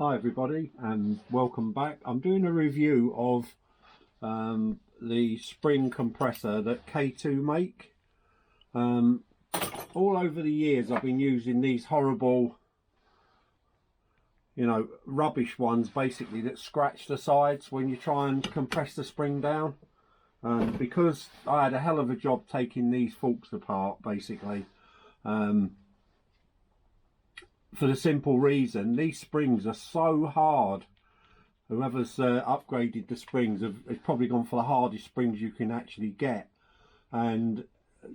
Hi everybody and welcome back. I'm doing a review of the spring compressor that K2 make. All over the years I've been using these horrible, rubbish ones basically that scratch the sides when you try and compress the spring down. Because I had a hell of a job taking these forks apart basically. For the simple reason, these springs are so hard. Whoever's upgraded the springs has probably gone for the hardest springs you can actually get, and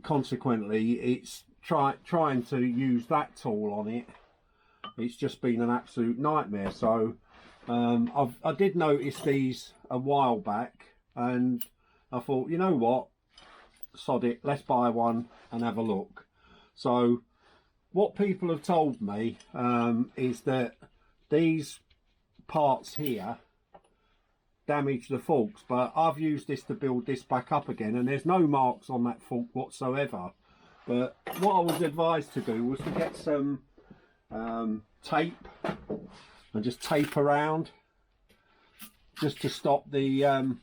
consequently it's trying to use that tool on it, it's just been an absolute nightmare. So I did notice these a while back and I thought, you know what, sod it, let's buy one and have a look. So what people have told me is that these parts here damage the forks, but I've used this to build this back up again and there's no marks on that fork whatsoever. But what I was advised to do was to get some tape and just tape around just to stop the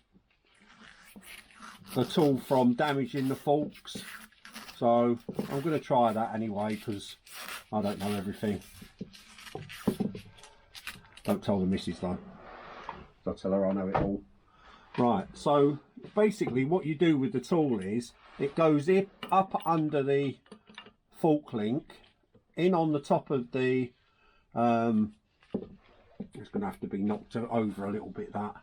tool from damaging the forks. So I'm going to try that anyway because I don't know everything. Don't tell the missus though. I'll tell her I know it all. Right, so basically what you do with the tool is it goes up under the fork link, in on the top of the it's going to have to be knocked over a little bit, that,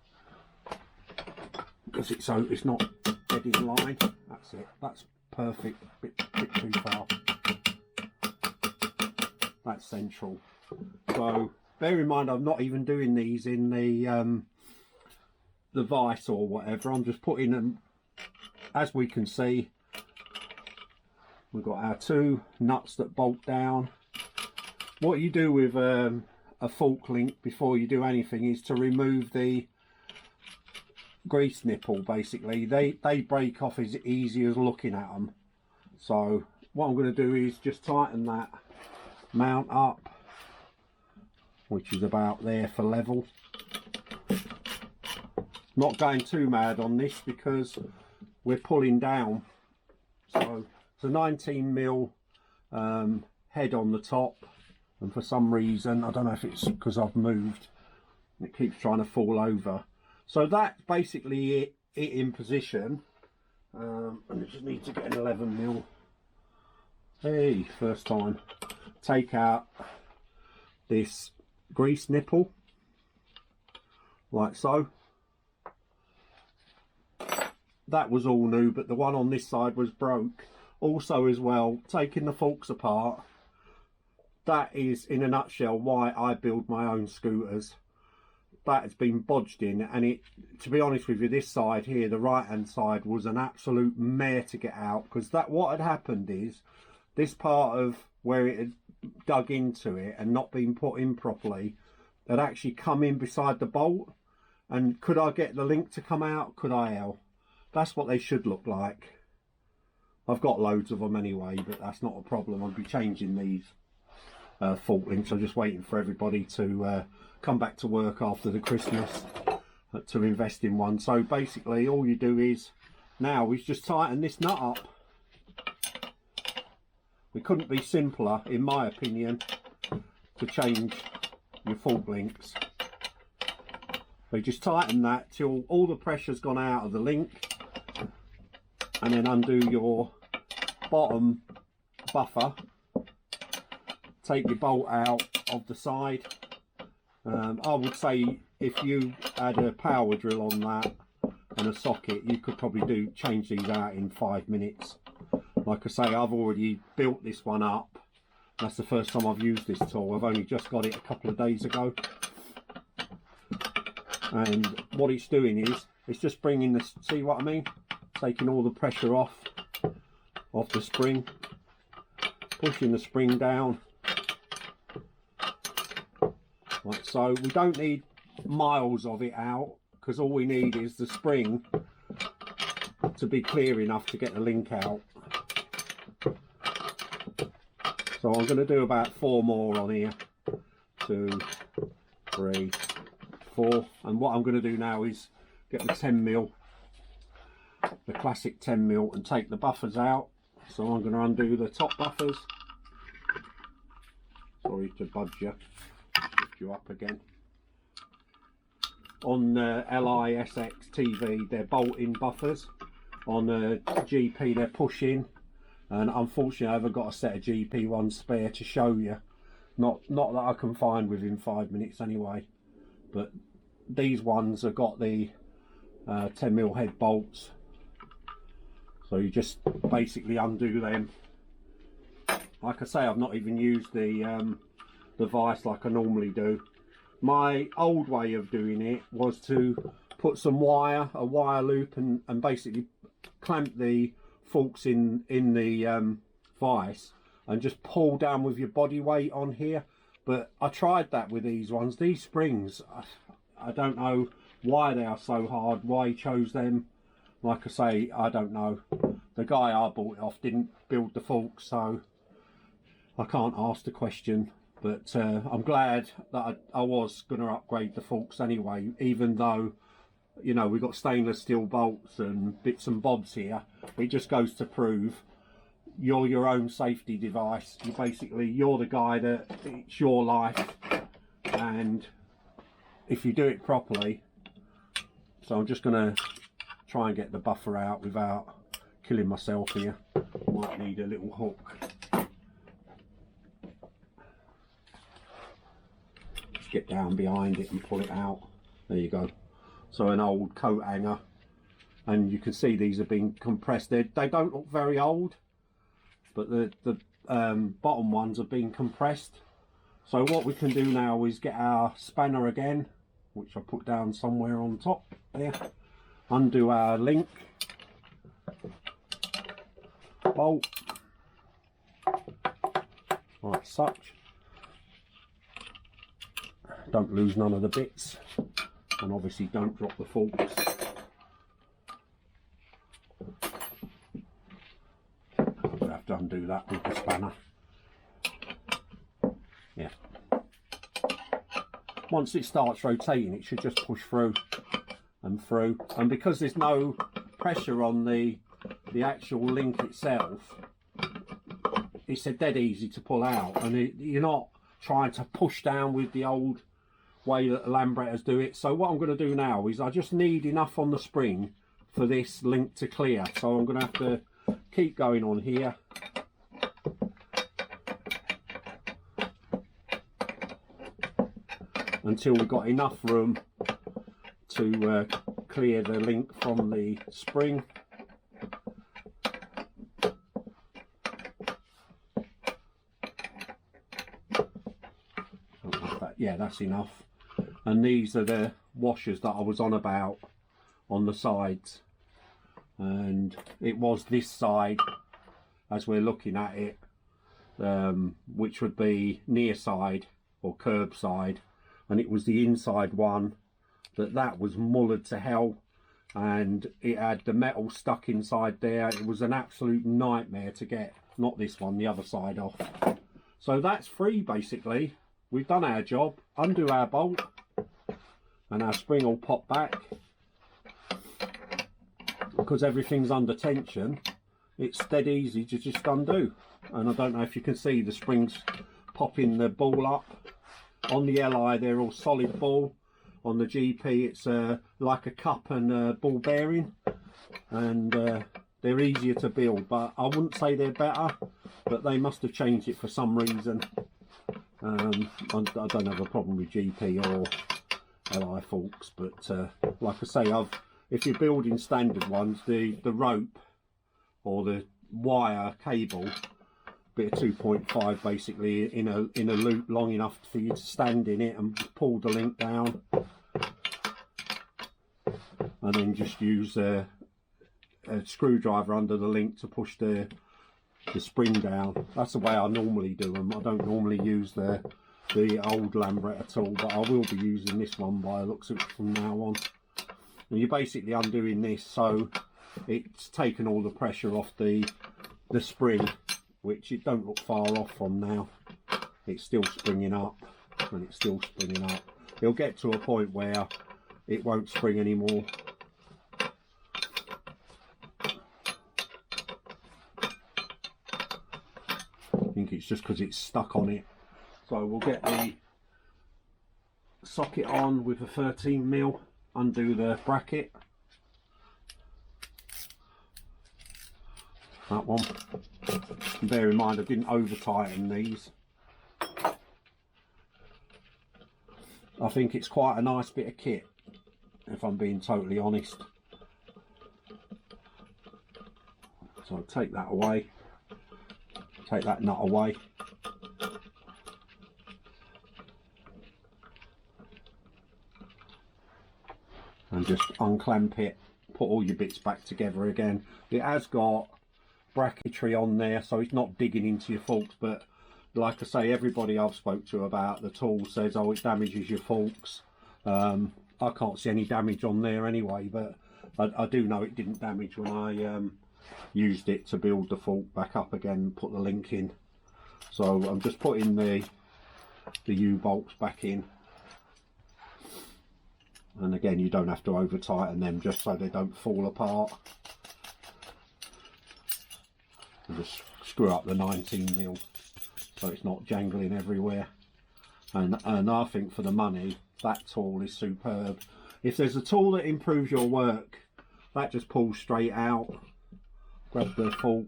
because it's not dead in line. That's it, that's perfect. Bit too far. That's central. So bear in mind I'm not even doing these in the vise or whatever. I'm just putting them, as we can see, we've got our two nuts that bolt down. What you do with a fork link before you do anything is to remove the grease nipple. Basically they break off as easy as looking at them. So what I'm going to do is just tighten that mount up, which is about there for level. Not going too mad on this because we're pulling down. So it's a 19mm head on the top, and for some reason, I don't know if it's because I've moved, it keeps trying to fall over. So that's basically it in position. And I just need to get an 11mm. Hey, first time. Take out this grease nipple like so. That was all new, but the one on this side was broke. Also as well, taking the forks apart, that is in a nutshell why I build my own scooters. That has been bodged in, and it, to be honest with you, this side here, the right hand side, was an absolute mare to get out, because that what had happened is this part of where it had dug into it and not been put in properly had actually come in beside the bolt. And could I get the link to come out? Could I hell? That's what they should look like. I've got loads of them anyway, but that's not a problem. I'll be changing these fork links. I'm just waiting for everybody to come back to work after the Christmas to invest in one. So basically all you do is now is just tighten this nut up. It couldn't be simpler, in my opinion, to change your fork links. So you just tighten that till all the pressure's gone out of the link, and then undo your bottom buffer. Take your bolt out of the side. I would say if you had a power drill on that and a socket, you could probably change these out in 5 minutes. Like I say, I've already built this one up. That's the first time I've used this tool. I've only just got it a couple of days ago. And what it's doing is, it's just bringing this, see what I mean? Taking all the pressure off the spring, pushing the spring down. Like so. We don't need miles of it out, because all we need is the spring to be clear enough to get the link out. So I'm going to do about 4 more on here to 3, 4. And what I'm going to do now is get the 10mm, the classic 10mm, and take the buffers out. So I'm going to undo the top buffers. Sorry to budge you, lift you up again. On LISX TV they're bolt-in buffers, on GP they're push-in, and unfortunately I haven't got a set of GP ones spare to show you, not that I can find within 5 minutes anyway, but these ones have got the 10mm head bolts, so you just basically undo them. Like I say, I've not even used the vise like I normally do. My old way of doing it was to put some wire, a wire loop, and basically clamp the forks in the vise and just pull down with your body weight on here. But I tried that with these ones. These springs, I don't know why they are so hard, why he chose them. Like I say, I don't know. The guy I bought it off didn't build the forks, so I can't ask the question. But I'm glad that I was going to upgrade the forks anyway, even though, you know, we've got stainless steel bolts and bits and bobs here. It just goes to prove you're your own safety device. You're the guy that, it's your life, and if you do it properly. So I'm just going to try and get the buffer out without killing myself here. Might need a little hook. Get down behind it and pull it out. There you go. So an old coat hanger, and you can see these have been compressed. They don't look very old, but the bottom ones have been compressed. So what we can do now is get our spanner again, which I put down somewhere on top there, undo our link, bolt like such. Don't lose none of the bits, and obviously don't drop the forks. I'm going to have to undo that with the spanner. Yeah. Once it starts rotating, it should just push through and through. And because there's no pressure on the actual link itself, it's a dead easy to pull out, and you're not trying to push down with the old way that Lambrettas do it. So what I'm going to do now is I just need enough on the spring for this link to clear. So I'm going to have to keep going on here. Until we've got enough room to clear the link from the spring. Yeah, that's enough. And these are the washers that I was on about on the sides, and it was this side as we're looking at it, which would be near side or curb side, and it was the inside one that was mullered to hell, and it had the metal stuck inside there. It was an absolute nightmare to get, not this one, the other side off. So that's free basically. We've done our job. Undo our bolt and our spring will pop back. Because everything's under tension, it's dead easy to just undo. And I don't know if you can see the springs popping the ball up. On the LI they're all solid ball. On the GP it's like a cup and a ball bearing, and they're easier to build, but I wouldn't say they're better, but they must have changed it for some reason. I don't have a problem with GP or LI forks, but like I say, if you're building standard ones, the rope or the wire cable, bit of 2.5 basically in a loop long enough for you to stand in it and pull the link down, and then just use a screwdriver under the link to push the spring down. That's the way I normally do them. I don't normally use the old Lambretta tool, but I will be using this one by the looks of it from now on. And you're basically undoing this so it's taken all the pressure off the spring, which it don't look far off from now. It's still springing up, and it's still springing up. it'll get to a point where it won't spring anymore. I think it's just because it's stuck on it. So we'll get the socket on with a 13mm, undo the bracket. That one. And bear in mind I didn't over tighten these. I think it's quite a nice bit of kit, if I'm being totally honest. So I'll take that away, take that nut away. And just unclamp it, put all your bits back together again. It has got bracketry on there, so it's not digging into your forks, but like I say, everybody I've spoke to about the tool says, oh, it damages your forks. I can't see any damage on there anyway, but I do know it didn't damage when I used it to build the fork back up again and put the link in. So I'm just putting the U-bolts back in. And again, you don't have to over tighten them, just so they don't fall apart. And just screw up the 19mm so it's not jangling everywhere. And I think for the money, that tool is superb. If there's a tool that improves your work, that just pulls straight out. Grab the fork,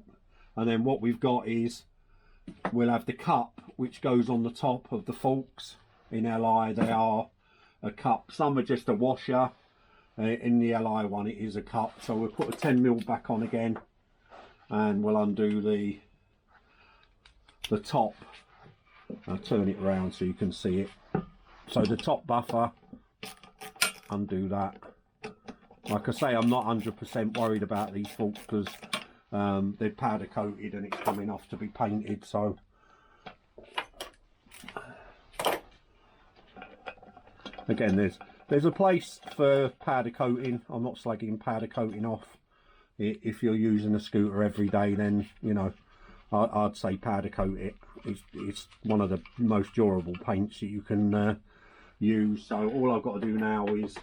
and then what we've got is we'll have the cup which goes on the top of the forks. In Li they are a cup, some are just a washer. In the Li one it is a cup, so we'll put a 10mm back on again, and we'll undo the top. I'll turn it around so you can see it. So the top buffer, undo that. Like I say, I'm not 100% worried about these forks because they're powder coated and it's coming off to be painted. So again, there's a place for powder coating. I'm not slagging powder coating off. If you're using a scooter every day, then you know I'd say powder coat it. It's one of the most durable paints that you can use. So all I've got to do now is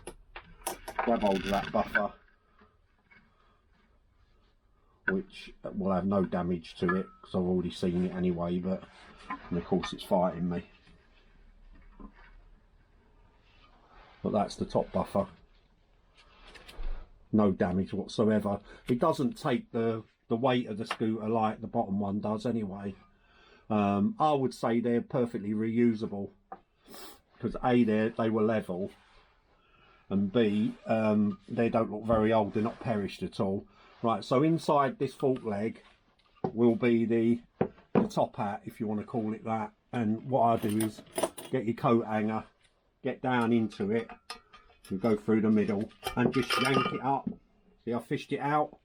grab hold of that buffer, which will have no damage to it because I've already seen it anyway, but and of course it's fighting me. But that's the top buffer. No damage whatsoever. It doesn't take the weight of the scooter like the bottom one does anyway. I would say they're perfectly reusable because A, they were level, and B, they don't look very old. They're not perished at all. Right, so inside this fork leg will be the top hat, if you want to call it that. And what I do is get your coat hanger, get down into it, you go through the middle and just yank it up. See, I fished it out.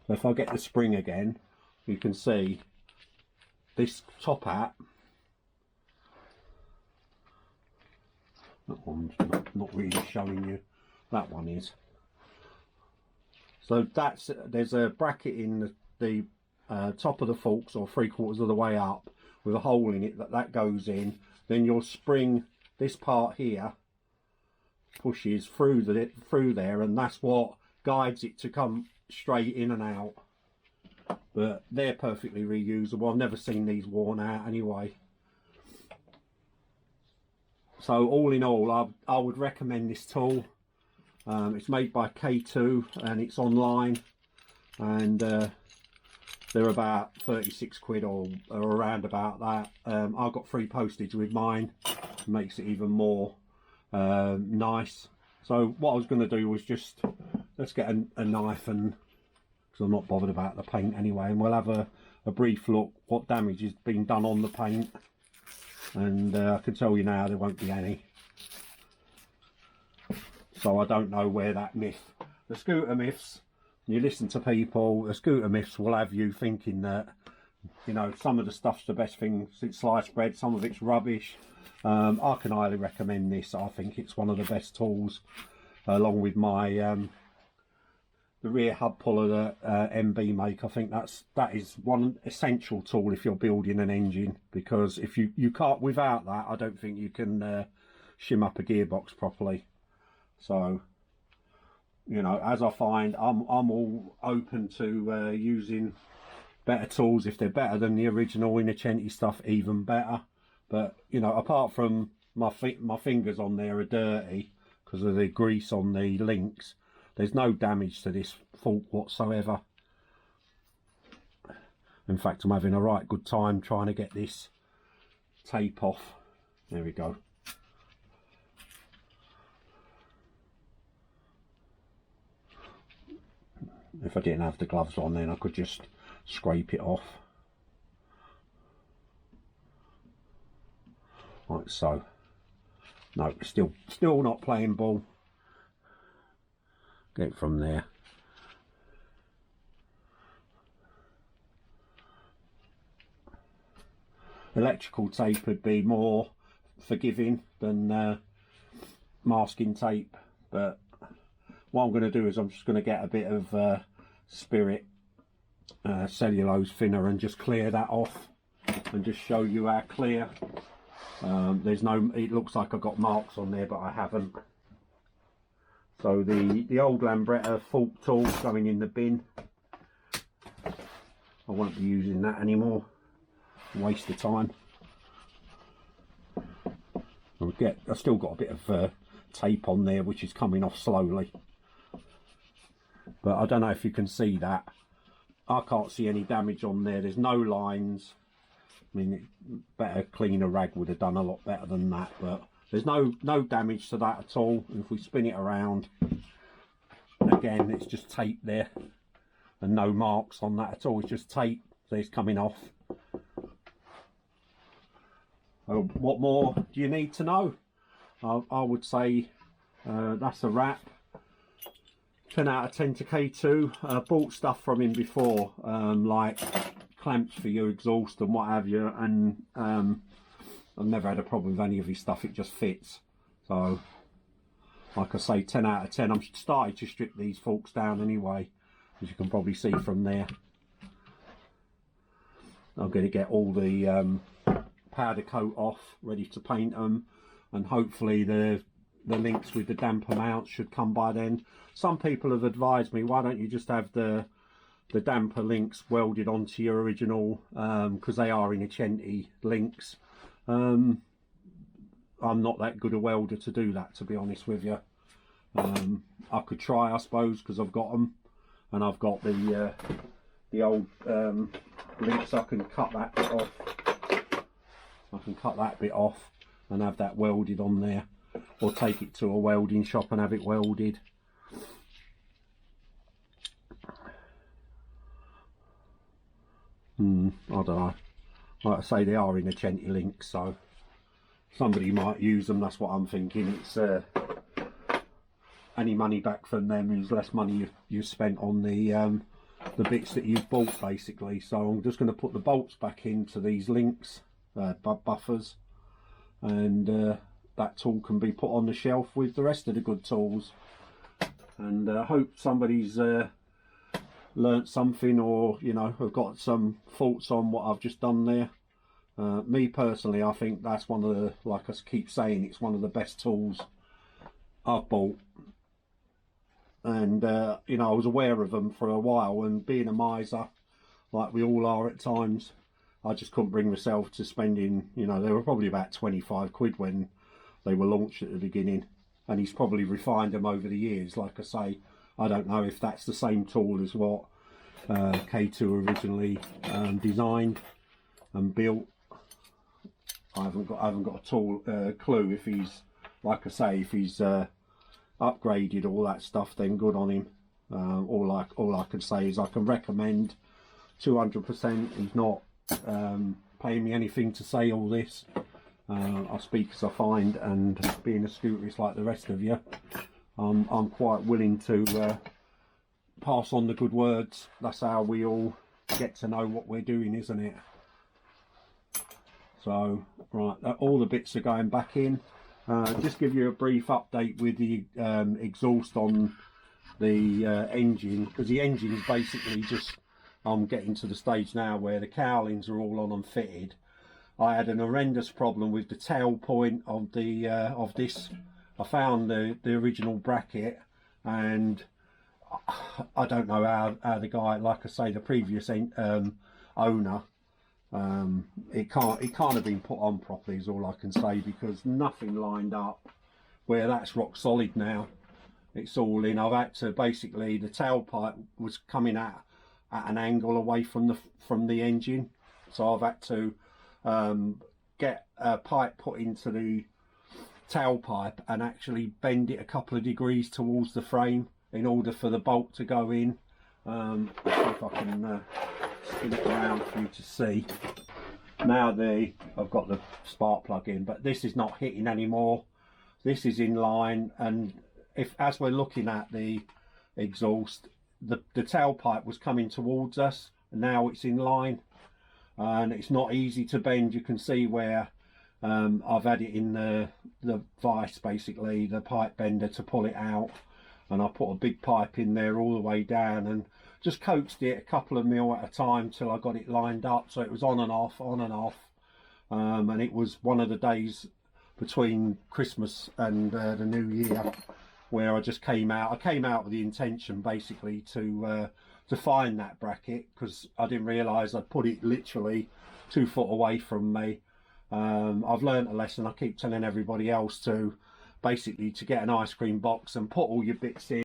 So if I get the spring again, you can see this top hat. That one's not really showing you. That one is. So there's a bracket in the top of the forks, or 3/4 of the way up, with a hole in it that goes in. Then your spring, this part here, pushes through there, and that's what guides it to come straight in and out. But they're perfectly reusable. I've never seen these worn out anyway. So all in all, I would recommend this tool. It's made by K2 and it's online, and they're about 36 quid or around about that. I've got free postage with mine. It makes it even more nice. So what I was going to do was just, let's get a knife, and because I'm not bothered about the paint anyway, and we'll have a brief look what damage has been done on the paint. And I can tell you now there won't be any. So I don't know where that myth, the scooter myths, you listen to people, the scooter myths will have you thinking that, you know, some of the stuff's the best thing since sliced bread, some of it's rubbish. I can highly recommend this. I think it's one of the best tools, along with my rear hub puller that MB make. I think that is one essential tool if you're building an engine, because if you can't, without that, I don't think you can shim up a gearbox properly. So, you know, as I find, I'm all open to using better tools. If they're better than the original Innocenti stuff, even better. But, you know, apart from my fingers on there are dirty because of the grease on the links, there's no damage to this fork whatsoever. In fact, I'm having a right good time trying to get this tape off. There we go. If I didn't have the gloves on, then I could just scrape it off. Like so. No, still not playing ball. Get it from there. Electrical tape would be more forgiving than masking tape, but what I'm going to do is I'm just going to get a bit of Spirit cellulose thinner and just clear that off and just show you how clear. There's no, it looks like I've got marks on there, but I haven't. So the old Lambretta fork tool going in the bin. I won't be using that anymore. Waste of time. I've still got a bit of tape on there which is coming off slowly, but I don't know if you can see that. I can't see any damage on there. There's no lines. I mean, better cleaner rag would have done a lot better than that, but there's no damage to that at all. And if we spin it around, again, it's just tape there and no marks on that at all. It's just tape that's coming off. Oh, what more do you need to know? I would say that's a wrap. 10 out of 10 to K2. I bought stuff from him before, like clamps for your exhaust and what have you, and I've never had a problem with any of his stuff. It just fits. So, like I say, 10 out of 10. I'm starting to strip these forks down anyway, as you can probably see from there. I'm going to get all the powder coat off, ready to paint them, and hopefully the links with the damper mounts should come by then. Some people have advised me, why don't you just have the damper links welded onto your original, because they are Innocenti links. I'm not that good a welder to do that, to be honest with you. I could try, I suppose, because I've got them, and I've got the old links. I can cut that bit off. I can cut that bit off and have that welded on there, or take it to a welding shop and have it welded. I don't know. Like I say, they are Innocenti links, so somebody might use them. That's what I'm thinking. It's any money back from them is less money you spent on the bits that you've bought, basically. So I'm just going to put the bolts back into these links, buffers, and that tool can be put on the shelf with the rest of the good tools. And I hope somebody's learnt something, or, you know, have got some thoughts on what I've just done there. Me personally, I think that's one of the, like I keep saying, it's one of the best tools I've bought. And you know, I was aware of them for a while, and being a miser like we all are at times, I just couldn't bring myself to spending, you know, they were probably about 25 quid when they were launched at the beginning, and he's probably refined them over the years. Like I say, I don't know if that's the same tool as what K2 originally designed and built. I haven't got a clue if he's, like I say, if he's upgraded all that stuff, then good on him. All I can say is I can recommend 200%. He's not paying me anything to say all this. I speak as I find, and being a scooterist like the rest of you, I'm quite willing to pass on the good words. That's how we all get to know what we're doing, isn't it? So, right, all the bits are going back in. Just give you a brief update with the exhaust on the engine, because the engine's basically just, I'm getting to the stage now where the cowlings are all on and fitted. I had an horrendous problem with the tail point of the of this. I found the original bracket, and I don't know how the guy, like I say, the previous owner, it can't have been put on properly is all I can say, because nothing lined up. Where that's rock solid now, it's all in. I've had to basically, the tailpipe was coming at an angle away from the engine, so I've had to get a pipe put into the tailpipe and actually bend it a couple of degrees towards the frame in order for the bolt to go in. Let's see if I can spin it around for you to see. Now I've got the spark plug in, but this is not hitting anymore. This is in line, and as we're looking at the exhaust, the tailpipe was coming towards us, and now it's in line, and it's not easy to bend. You can see where I've had it in the vise, basically the pipe bender, to pull it out, and I put a big pipe in there all the way down and just coaxed it a couple of mil at a time till I got it lined up, so it was on and off, and it was one of the days between Christmas and the New Year where I just came out. I came out with the intention basically to find that bracket, because I didn't realise I'd put it literally 2 foot away from me. I've learned a lesson. I keep telling everybody else to basically to get an ice cream box and put all your bits in.